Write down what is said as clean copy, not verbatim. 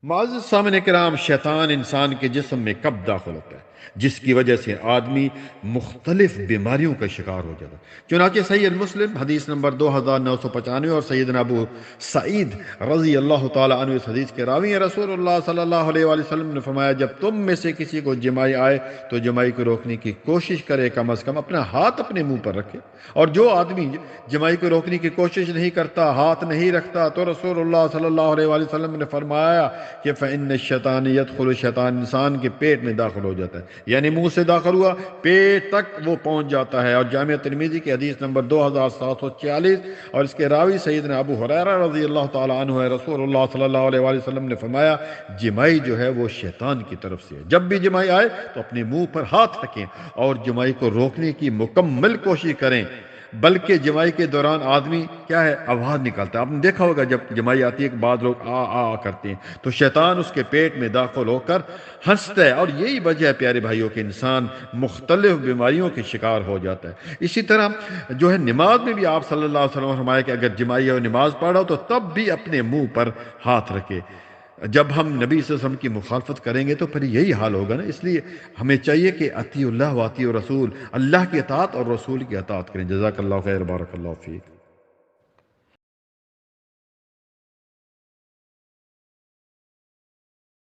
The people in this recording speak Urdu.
معزز سامعین کرام، شیطان انسان کے جسم میں کب داخل ہوتا ہے جس کی وجہ سے آدمی مختلف بیماریوں کا شکار ہو جاتا ہے؟ چنانچہ صحیح المسلم حدیث نمبر 2995 اور سیدنا ابو سعید رضی اللہ تعالی عنہ اس حدیث کے راوی ہیں، رسول اللہ صلی اللہ علیہ وآلہ وسلم نے فرمایا، جب تم میں سے کسی کو جمائی آئے تو جمائی کو روکنے کی کوشش کرے، کم از کم اپنا ہاتھ اپنے منہ پر رکھے، اور جو آدمی جمائی کو روکنے کی کوشش نہیں کرتا، ہاتھ نہیں رکھتا، تو رسول اللہ صلی اللہ علیہ وآلہ وسلم نے فرمایا کہ فإن الشیطان یدخل، شیطان انسان کے پیٹ میں داخل ہو جاتا ہے، یعنی منہ سے داخل ہوا پیٹ تک وہ پہنچ جاتا ہے۔ اور جامعہ ترمذی کی حدیث نمبر 2746 اور اس کے راوی سیدنا ابو ہریرہ رضی اللہ تعالی عنہ ہے، رسول اللہ صلی اللہ علیہ وآلہ وسلم نے فرمایا، جمائی جو ہے وہ شیطان کی طرف سے ہے، جب بھی جمائی آئے تو اپنے منہ پر ہاتھ رکھیں اور جمائی کو روکنے کی مکمل کوشش کریں، بلکہ جمائی کے دوران آدمی کیا ہے، آواز نکالتا ہے۔ آپ نے دیکھا ہوگا جب جمائی آتی ہے کہ بعض لوگ آ آ کرتے ہیں، تو شیطان اس کے پیٹ میں داخل ہو کر ہنستا ہے، اور یہی وجہ ہے پیارے بھائیوں کہ انسان مختلف بیماریوں کے شکار ہو جاتا ہے۔ اسی طرح جو ہے نماز میں بھی آپ صلی اللہ علیہ وسلم نے فرمایا کہ اگر جمائی اور نماز پڑھ رہا ہو تو تب بھی اپنے منہ پر ہاتھ رکھے۔ جب ہم نبی صلی اللہ علیہ وسلم کی مخالفت کریں گے تو پھر یہی حال ہوگا نا، اس لیے ہمیں چاہیے کہ اطیع اللہ و اطیع رسول، اللہ کی اطاعت اور رسول کی اطاعت کریں۔ جزاک اللہ خیر، بارک اللہ فیک۔